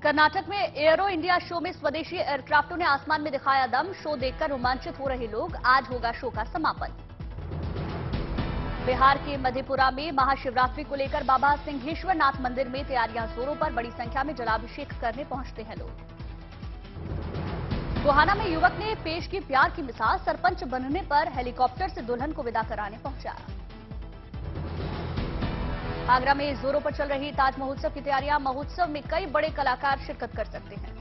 कर्नाटक में aero India show में स्वदेशी एयरक्राफ्टों ने आसमान में दिखाया दम। शो देखकर रोमांचित हो रहे लोग। आज होगा शो का समापन। बिहार के मधेपुरा में महाशिवरात्रि को लेकर बाबा सिंहेश्वर नाथ मंदिर में तैयारियां जोरों पर। बड़ी संख्या में जलाभिषेक करने पहुंचते हैं लोग। गोहाना में युवक ने पेश की प्यार की मिसाल। सरपंच बनने पर हेलीकॉप्टर से दुल्हन को विदा कराने पहुंचा। आगरा में जोरों पर चल रही ताज महोत्सव की तैयारियां। महोत्सव में कई बड़े कलाकार शिरकत कर सकते हैं।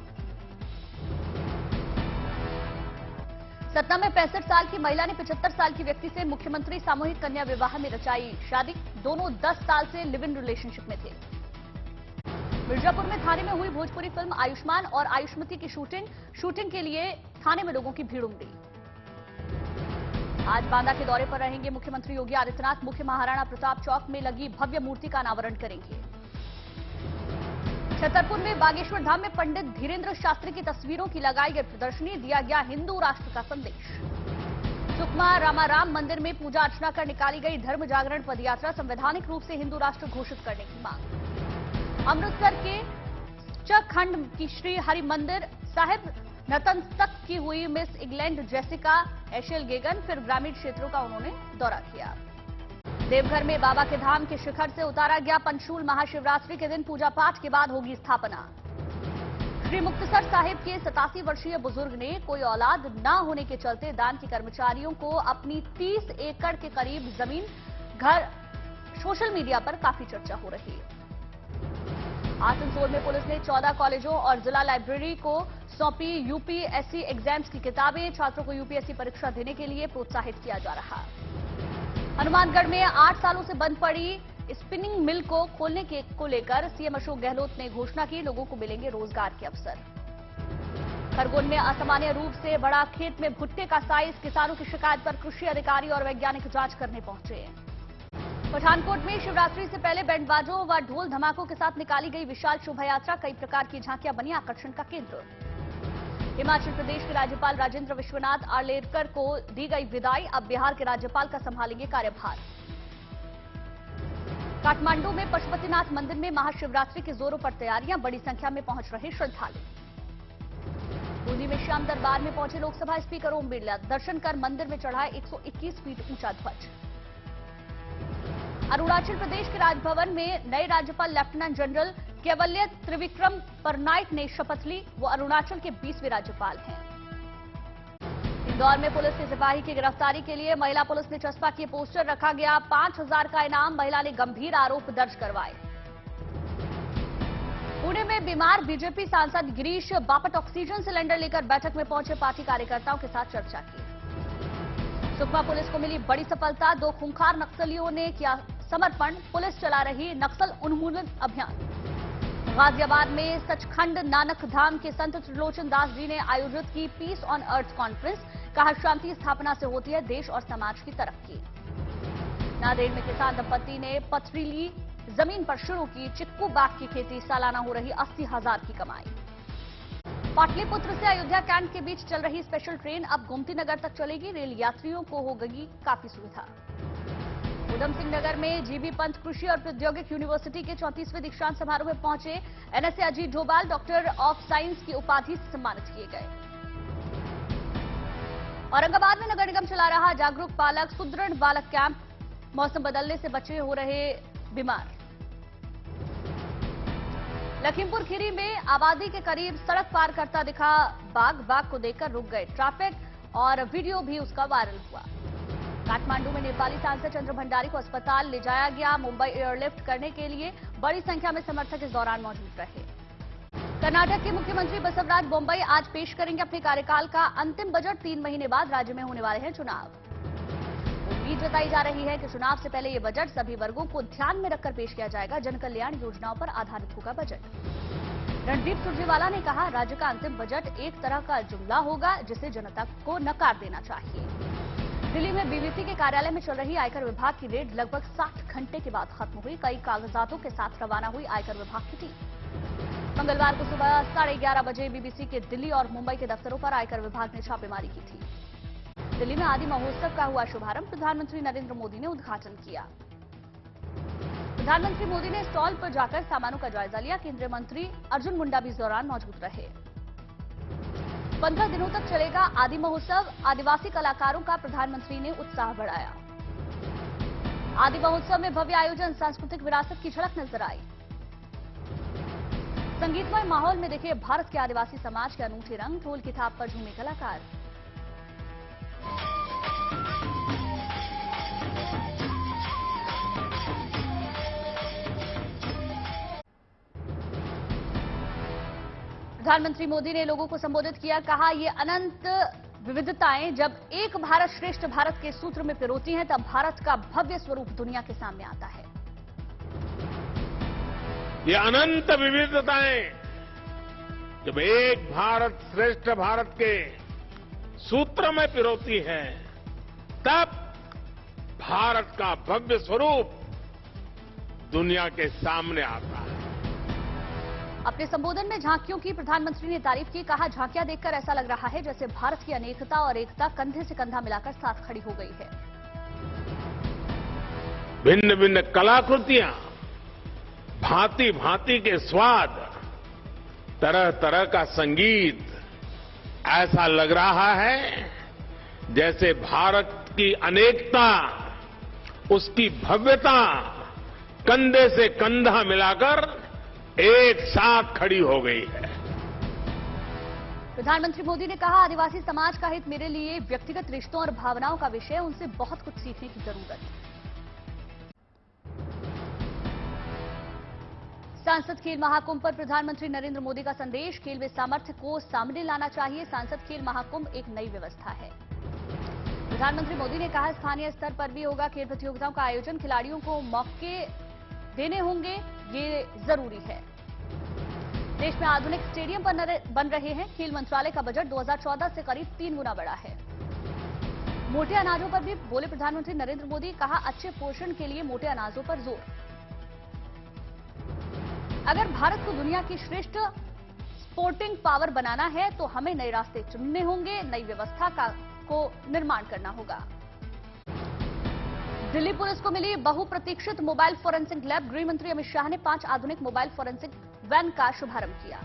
सतना में 65 साल की महिला ने 75 साल की व्यक्ति से मुख्यमंत्री सामूहिक कन्या विवाह में रचाई शादी। दोनों 10 साल से लिव इन रिलेशनशिप में थे। मिर्जापुर में थाने में हुई भोजपुरी फिल्म आयुष्मान और आयुष्मती की शूटिंग के लिए थाने में लोगों की भीड़ उमड़ी। आज बांदा के दौरे पर रहेंगे मुख्यमंत्री योगी आदित्यनाथ। मुख्य महाराणा प्रताप चौक में लगी भव्य मूर्ति का अनावरण करेंगे। छतरपुर में बागेश्वर धाम में पंडित धीरेन्द्र शास्त्री की तस्वीरों की लगाई गई प्रदर्शनी। दिया गया हिंदू राष्ट्र का संदेश। सुकमा रामाराम मंदिर में पूजा अर्चना कर निकाली गई धर्म जागरण पदयात्रा। संवैधानिक रूप से हिंदू राष्ट्र घोषित करने की मांग। अमृतसर के चखंड की श्री हरि मंदिर साहिब नतमस्तक की हुई मिस इंग्लैंड जेसिका एशेल गेगन। फिर ग्रामीण क्षेत्रों का उन्होंने दौरा किया। देवघर में बाबा के धाम के शिखर से उतारा गया पंचशूल। महाशिवरात्रि के दिन पूजा पाठ के बाद होगी स्थापना। श्री मुक्तसर साहिब के 87 वर्षीय बुजुर्ग ने कोई औलाद न होने के चलते दान के कर्मचारियों को अपनी 30 एकड़ के करीब जमीन घर सोशल मीडिया पर काफी चर्चा हो रही है। आसनसोल में पुलिस ने 14 कॉलेजों और जिला लाइब्रेरी को सौंपी यूपीएससी एग्जाम्स की किताबें। छात्रों को यूपीएससी परीक्षा देने के लिए प्रोत्साहित किया जा रहा। हनुमानगढ़ में 8 सालों से बंद पड़ी स्पिनिंग मिल को खोलने को लेकर सीएम अशोक गहलोत ने घोषणा की। लोगों को मिलेंगे रोजगार के अवसर। खरगोन में असामान्य रूप से बड़ा खेत में भुट्टे का साइज। किसानों की शिकायत पर कृषि अधिकारी और वैज्ञानिक जांच करने पहुंचे। पठानकोट में शिवरात्रि से पहले बैंड बाजों व ढोल धमाकों के साथ निकाली गई विशाल शोभा यात्रा। कई प्रकार की झांकियां बनी आकर्षण का केंद्र। हिमाचल प्रदेश के राज्यपाल राजेंद्र विश्वनाथ आर्लेकर को दी गई विदाई। अब बिहार के राज्यपाल का संभालेंगे कार्यभार। काठमांडू में पशुपतिनाथ मंदिर में महाशिवरात्रि की जोरों पर तैयारियां। बड़ी संख्या में पहुंच रहे श्रद्धालु। बूंदी में श्याम दरबार में पहुंचे लोकसभा स्पीकर ओम बिरला। दर्शन कर मंदिर में चढ़ाए 121 फीट ऊंचा ध्वज। अरुणाचल प्रदेश के राजभवन में नए राज्यपाल लेफ्टिनेंट जनरल केवल्य त्रिविक्रम परनाइक ने शपथ ली। वो अरुणाचल के 20वें राज्यपाल हैं। इंदौर में पुलिस के सिपाही की गिरफ्तारी के लिए महिला पुलिस ने चस्पा किए पोस्टर रखा गया। 5000 का इनाम। महिला ने गंभीर आरोप दर्ज करवाए। पुणे में बीमार बीजेपी सांसद गिरीश बापट ऑक्सीजन सिलेंडर लेकर बैठक में पहुंचे। पार्टी कार्यकर्ताओं के साथ चर्चा की। सुकमा पुलिस को मिली बड़ी सफलता। 2 खूंखार नक्सलियों ने किया समर्पण। पुलिस चला रही नक्सल उन्मूलन अभियान। गाजियाबाद में सचखंड नानक धाम के संत त्रिलोचन दास जी ने आयोजित की पीस ऑन अर्थ कॉन्फ्रेंस। कहा शांति स्थापना से होती है देश और समाज की तरक्की। नांदेड़ में किसान दंपत्ति ने पथरीली जमीन पर शुरू की चिक्कू बाग की खेती। सालाना हो रही 80,000 की कमाई। पाटलिपुत्र से अयोध्या कैंट के बीच चल रही स्पेशल ट्रेन अब गोमतीनगर तक चलेगी। रेल यात्रियों को होगी काफी सुविधा। उधम सिंह नगर में जीबी पंत कृषि और प्रौद्योगिक यूनिवर्सिटी के 34वें दीक्षांत समारोह में पहुंचे NSA Ajit Doval doctor of science की उपाधि से सम्मानित किए गए। औरंगाबाद में नगर निगम चला रहा जागरूक पालक सुदृढ़ बालक कैंप। मौसम बदलने से बच्चे हो रहे बीमार। लखीमपुर खीरी में आबादी के करीब सड़क पार करता दिखा बाघ को देखकर रुक गए ट्रैफिक और वीडियो भी उसका वायरल हुआ। काठमांडू में नेपाली सांसद चंद्र भंडारी को अस्पताल ले जाया गया। मुंबई एयरलिफ्ट करने के लिए बड़ी संख्या में समर्थक इस दौरान मौजूद रहे। कर्नाटक के मुख्यमंत्री बसवराज बोम्मई आज पेश करेंगे अपने कार्यकाल का अंतिम बजट। 3 महीने बाद राज्य में होने वाले हैं चुनाव। उम्मीद जताई जा रही है कि चुनाव से पहले ये बजट सभी वर्गों को ध्यान में रखकर पेश किया जाएगा। जन कल्याण योजनाओं पर आधारित होगा बजट। रणदीप सुरजेवाला ने कहा राज्य का अंतिम बजट एक तरह का जुमला होगा जिसे जनता को नकार देना चाहिए। दिल्ली में बीबीसी के कार्यालय में चल रही आयकर विभाग की रेड लगभग 60 घंटे के बाद खत्म हुई। कई कागजातों के साथ रवाना हुई आयकर विभाग की टीम। मंगलवार को सुबह 11:30 बजे बीबीसी के दिल्ली और मुंबई के दफ्तरों पर आयकर विभाग ने छापेमारी की थी। दिल्ली में आदि महोत्सव का हुआ शुभारंभ। प्रधानमंत्री नरेंद्र मोदी ने उद्घाटन किया। प्रधानमंत्री मोदी ने स्टॉल पर जाकर सामानों का जायजा लिया। केंद्रीय मंत्री अर्जुन मुंडा भी इस दौरान मौजूद रहे। 15 दिनों तक चलेगा आदि महोत्सव। आदिवासी कलाकारों का प्रधानमंत्री ने उत्साह बढ़ाया। आदि महोत्सव में भव्य आयोजन, सांस्कृतिक विरासत की झलक नजर आई। संगीतमय माहौल में दिखे भारत के आदिवासी समाज के अनूठे रंग, ढोल की थाप पर झूमे कलाकार। प्रधानमंत्री मोदी ने लोगों को संबोधित किया, कहा ये अनंत विविधताएं जब एक भारत श्रेष्ठ भारत के सूत्र में पिरोती हैं तब भारत का भव्य स्वरूप दुनिया के सामने आता है। ये अनंत विविधताएं जब एक भारत श्रेष्ठ भारत के सूत्र में पिरोती हैं तब भारत का भव्य स्वरूप दुनिया के सामने आता है। अपने संबोधन में झांकियों की प्रधानमंत्री ने तारीफ की। कहा, झांकियां देखकर ऐसा लग रहा है जैसे भारत की अनेकता और एकता कंधे से कंधा मिलाकर साथ खड़ी हो गई है। भिन्न भिन्न कलाकृतियां, भांति भांति के स्वाद, तरह तरह का संगीत, ऐसा लग रहा है जैसे भारत की अनेकता, उसकी भव्यता कंधे से कंधा मिलाकर एक साथ खड़ी हो गई है। प्रधानमंत्री मोदी ने कहा, आदिवासी समाज का हित मेरे लिए व्यक्तिगत रिश्तों और भावनाओं का विषय है, उनसे बहुत कुछ सीखने की जरूरत है। सांसद खेल महाकुंभ पर प्रधानमंत्री नरेंद्र मोदी का संदेश, खेल में सामर्थ्य को सामने लाना चाहिए। सांसद खेल महाकुंभ एक नई व्यवस्था है। प्रधानमंत्री मोदी ने कहा, स्थानीय स्तर पर भी होगा खेल प्रतियोगिताओं का आयोजन, खिलाड़ियों को मौके देने होंगे, ये जरूरी है। देश में आधुनिक स्टेडियम बन रहे हैं। खेल मंत्रालय का बजट 2014 से करीब 3 गुना बढ़ा है। मोटे अनाजों पर भी बोले प्रधानमंत्री नरेंद्र मोदी, कहा अच्छे पोषण के लिए मोटे अनाजों पर जोर। अगर भारत को दुनिया की श्रेष्ठ स्पोर्टिंग पावर बनाना है तो हमें नए रास्ते चुनने होंगे, नई व्यवस्था को निर्माण करना होगा। दिल्ली पुलिस को मिली बहुप्रतीक्षित मोबाइल फोरेंसिक लैब। गृह मंत्री अमित शाह ने 5 आधुनिक मोबाइल फोरेंसिक वैन का शुभारंभ किया।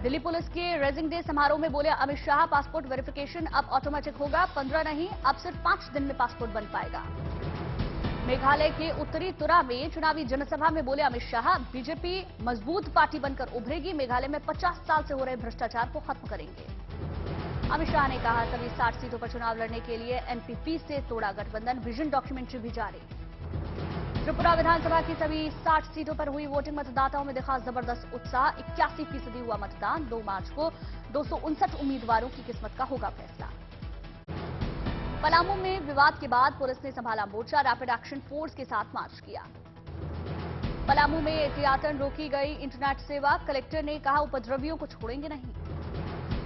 दिल्ली पुलिस के रेजिंग डे समारोह में बोले अमित शाह, पासपोर्ट वेरिफिकेशन अब ऑटोमेटिक होगा, 15 नहीं अब सिर्फ 5 दिन में पासपोर्ट बन पाएगा। मेघालय के उत्तरी तुरा में चुनावी जनसभा में बोले अमित शाह, बीजेपी मजबूत पार्टी बनकर उभरेगी, मेघालय में 50 साल से हो रहे भ्रष्टाचार को खत्म करेंगे। अमित शाह ने कहा, सभी 60 सीटों पर चुनाव लड़ने के लिए एनपीपी से तोड़ा गठबंधन, विजन डॉक्यूमेंट्री भी जारी। त्रिपुरा विधानसभा की सभी 60 सीटों पर हुई वोटिंग, मतदाताओं में दिखा जबरदस्त उत्साह, 81% हुआ मतदान। 2 मार्च को 259 उम्मीदवारों की किस्मत का होगा फैसला। पलामू में विवाद के बाद पुलिस ने संभाला मोर्चा, रैपिड एक्शन फोर्स के साथ मार्च किया। पलामू में एहतियातन रोकी गई इंटरनेट सेवा, कलेक्टर ने कहा उपद्रवियों को छोड़ेंगे नहीं।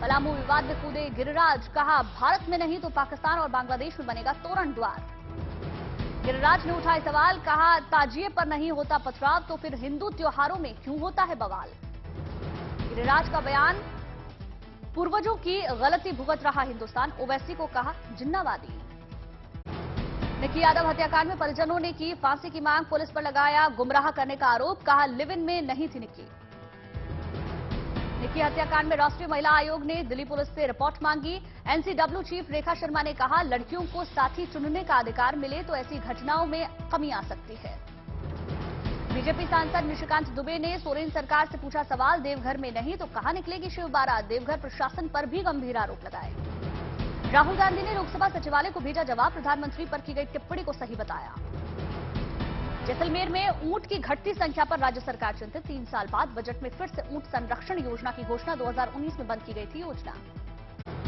पलामू विवाद में कूदे गिरिराज, कहा भारत में नहीं तो पाकिस्तान और बांग्लादेश में बनेगा तोरण द्वार। गिरिराज ने उठाए सवाल, कहा ताजिए पर नहीं होता पथराव तो फिर हिंदू त्योहारों में क्यों होता है बवाल। गिरिराज का बयान, पूर्वजों की गलती भुगत रहा हिंदुस्तान, ओवैसी को कहा जिन्नावादी। निकी यादव हत्याकांड में परिजनों ने की फांसी की मांग, पुलिस पर लगाया गुमराह करने का आरोप, कहा लिव इन में नहीं थी निकी। निकी हत्याकांड में राष्ट्रीय महिला आयोग ने दिल्ली पुलिस से रिपोर्ट मांगी। एनसीडब्ल्यू चीफ रेखा शर्मा ने कहा, लड़कियों को साथी चुनने का अधिकार मिले तो ऐसी घटनाओं में कमी आ सकती है। बीजेपी सांसद निशिकांत दुबे ने सोरेन सरकार से पूछा सवाल, देवघर में नहीं तो कहां निकलेगी शिव बारात, देवघर प्रशासन पर भी गंभीर आरोप लगाए। राहुल गांधी ने लोकसभा सचिवालय को भेजा जवाब, प्रधानमंत्री पर की गई टिप्पणी को सही बताया। जैसलमेर में ऊंट की घटती संख्या पर राज्य सरकार चिंतित, 3 साल बाद बजट में फिर से ऊंट संरक्षण योजना की घोषणा, 2019 में बंद की गई थी योजना।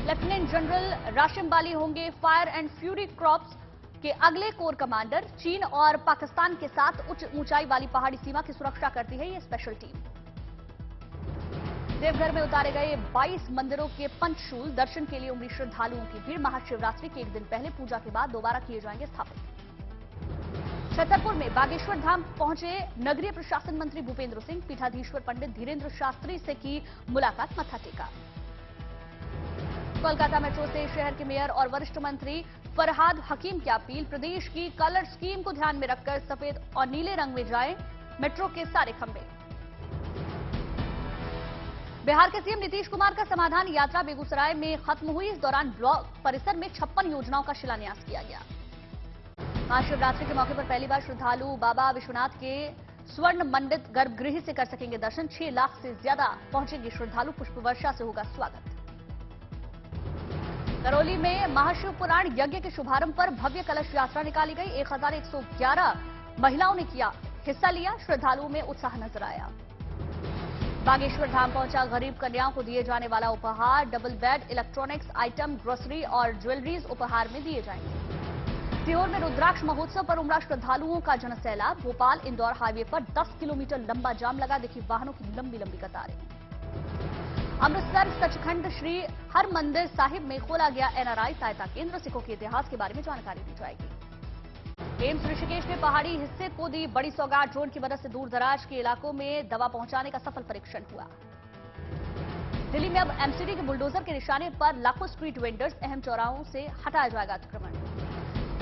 लेफ्टिनेंट जनरल राशिम बाली होंगे फायर एंड फ्यूरी क्रॉप्स के अगले कोर कमांडर। चीन और पाकिस्तान के साथ उच्च ऊंचाई वाली पहाड़ी सीमा की सुरक्षा करती है ये स्पेशल टीम। देवघर में उतारे गए 22 मंदिरों के पंचशूल, दर्शन के लिए उमड़ी श्रद्धालुओं की भीड़। महाशिवरात्रि के एक दिन पहले पूजा के बाद दोबारा किए जाएंगे स्थापित। छतरपुर में बागेश्वर धाम पहुंचे नगरीय प्रशासन मंत्री भूपेंद्र सिंह, पीठाधीश्वर पंडित धीरेन्द्र शास्त्री से की मुलाकात, मत्था टेका। कोलकाता मेट्रो से शहर के मेयर और वरिष्ठ मंत्री फरहाद हकीम की अपील, प्रदेश की कलर स्कीम को ध्यान में रखकर सफेद और नीले रंग में जाएं मेट्रो के सारे खंभे। बिहार के सीएम नीतीश कुमार का समाधान यात्रा बेगूसराय में खत्म हुई। इस दौरान ब्लॉक परिसर में 56 योजनाओं का शिलान्यास किया गया। महाशिवरात्रि के मौके पर पहली बार श्रद्धालु बाबा विश्वनाथ के स्वर्ण मंडित गर्भगृह से कर सकेंगे दर्शन। 6 लाख से ज्यादा पहुंचेंगे श्रद्धालु, पुष्प वर्षा से होगा स्वागत। करौली में महाशिव पुराण यज्ञ के शुभारंभ पर भव्य कलश यात्रा निकाली गई। 1111 महिलाओं ने किया हिस्सा लिया। श्रद्धालुओं में उत्साह नजर आया। बागेश्वर धाम पहुंचा गरीब कन्याओं को दिए जाने वाला उपहार, double bed, electronics item, grocery और ज्वेलरीज उपहार में दिए जाएंगे। सीहोर में रुद्राक्ष महोत्सव पर उमड़ा श्रद्धालुओं का जनसैलाब। भोपाल इंदौर हाईवे पर 10 किलोमीटर लंबा जाम लगा, देखी वाहनों की लंबी लंबी कतारें। अमृतसर सचखंड श्री हरमंदिर साहिब में खोला गया एनआरआई सहायता केंद्र। सिखों के इतिहास के बारे में जानकारी दी जाएगी। एम्स ऋषिकेश ने पहाड़ी हिस्से को दी बड़ी सौगात। ड्रोन की मदद से दूर दराज के इलाकों में दवा पहुंचाने का सफल परीक्षण हुआ। दिल्ली में अब एमसीडी के बुलडोजर के निशाने पर लाखों स्ट्रीट वेंडर्स, अहम चौराहों से हटाया जाएगा अतिक्रमण।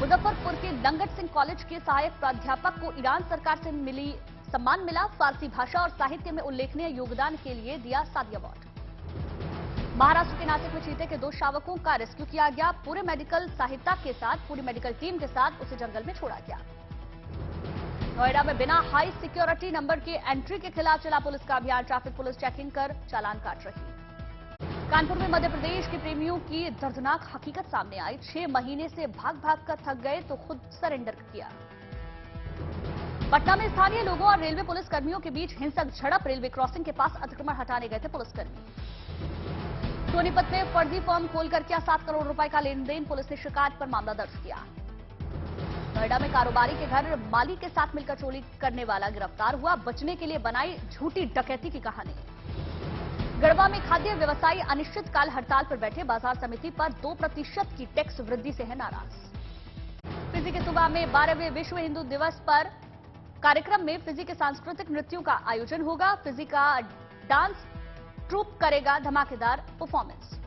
मुजफ्फरपुर के लंगट सिंह कॉलेज के सहायक प्राध्यापक को ईरान सरकार से सम्मान मिला। फारसी भाषा और साहित्य में उल्लेखनीय योगदान के लिए दिया सादी अवार्ड। महाराष्ट्र के नासिक में चीते के 2 शावकों का रेस्क्यू किया गया। पूरी मेडिकल टीम के साथ उसे जंगल में छोड़ा गया। नोएडा में बिना हाई सिक्योरिटी नंबर के एंट्री के खिलाफ चला पुलिस का अभियान। ट्रैफिक पुलिस चेकिंग कर चालान काट रही। कानपुर में मध्य प्रदेश के प्रेमियों की दर्दनाक हकीकत सामने आई। 6 महीने से भाग भाग कर थक गए तो खुद सरेंडर किया। पटना में स्थानीय लोगों और रेलवे पुलिस कर्मियों के बीच हिंसक झड़प। रेलवे क्रॉसिंग के पास अतिक्रमण हटाने गए थे पुलिसकर्मी। सोनीपत में फर्जी फर्म खोलकर किया 7 करोड़ रुपए का लेन देन। पुलिस ने शिकायत पर मामला दर्ज किया। नोएडा में कारोबारी के घर माली के साथ मिलकर चोरी करने वाला गिरफ्तार हुआ। बचने के लिए बनाई झूठी डकैती की कहानी। गढ़वा में खाद्य व्यवसायी अनिश्चितकाल हड़ताल पर बैठे। बाजार समिति पर 2% की टैक्स वृद्धि से है नाराज। फिजी के सुबह में 12वें विश्व हिंदू दिवस पर कार्यक्रम में फिजी के सांस्कृतिक नृत्यों का आयोजन होगा। फिजी का डांस ट्रूप करेगा धमाकेदार परफॉर्मेंस।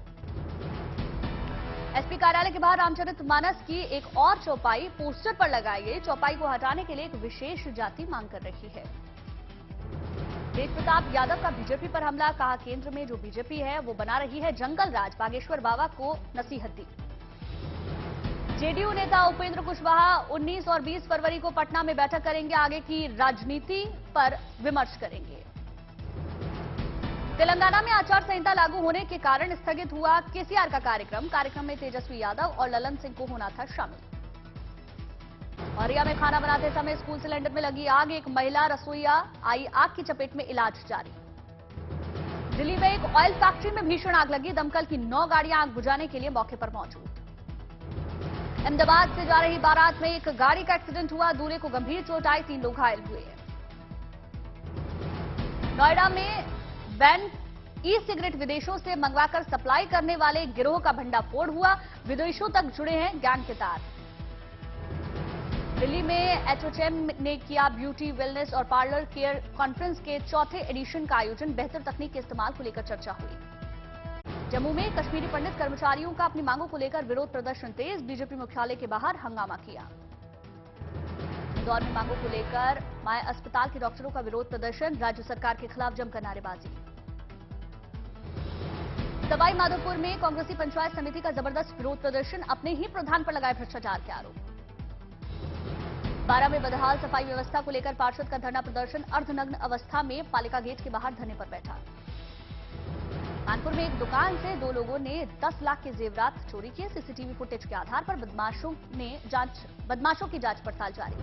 एसपी कार्यालय के बाहर रामचरितमानस की एक और चौपाई पोस्टर पर लगाई गई। चौपाई को हटाने के लिए एक विशेष जाति मांग कर रही है। तेज प्रताप यादव का बीजेपी पर हमला, कहा केंद्र में जो बीजेपी है वो बना रही है जंगल राज। बागेश्वर बाबा को नसीहत दी। जेडीयू नेता उपेंद्र कुशवाहा 19 और 20 फरवरी को पटना में बैठक करेंगे। आगे की राजनीति पर विमर्श करेंगे। तेलंगाना में आचार संहिता लागू होने के कारण स्थगित हुआ केसीआर का कार्यक्रम में तेजस्वी यादव और ललन सिंह को होना था शामिल। औरिया में खाना बनाते समय स्कूल सिलेंडर में लगी आग। एक महिला रसोईया आई आग की चपेट में, इलाज जारी। दिल्ली में एक ऑयल फैक्ट्री में भीषण आग लगी। दमकल की 9 गाड़ियां आग बुझाने के लिए मौके पर मौजूद। अहमदाबाद से जा रही बारात में एक गाड़ी का एक्सीडेंट हुआ। दूल्हे को गंभीर चोट आई, 3 लोग घायल हुए। नोएडा में वैन ई सिगरेट विदेशों से मंगवाकर सप्लाई करने वाले गिरोह का भंडाफोड़ हुआ। विदेशों तक जुड़े हैं गैंग के तार। दिल्ली में एचओएम ने किया ब्यूटी वेलनेस और पार्लर केयर कॉन्फ्रेंस के 4थे एडिशन का आयोजन। बेहतर तकनीक के इस्तेमाल को लेकर चर्चा हुई। जम्मू में कश्मीरी पंडित कर्मचारियों का अपनी मांगों को लेकर विरोध प्रदर्शन तेज। बीजेपी मुख्यालय के बाहर हंगामा किया। इंदौर में मांगों को लेकर माया अस्पताल के डॉक्टरों का विरोध प्रदर्शन। राज्य सरकार के खिलाफ जमकर नारेबाजी। सवाई माधोपुर में कांग्रेसी पंचायत समिति का जबरदस्त विरोध प्रदर्शन। अपने ही प्रधान पर लगाए भ्रष्टाचार के आरोप। 12 में बदहाल सफाई व्यवस्था को लेकर पार्षद का धरना प्रदर्शन। अर्धनग्न अवस्था में पालिका गेट के बाहर धरने पर बैठा। कानपुर में एक दुकान से 2 लोगों ने 10 लाख के जेवरात चोरी किए। सीसीटीवी फुटेज के आधार पर बदमाशों की जांच पड़ताल जारी।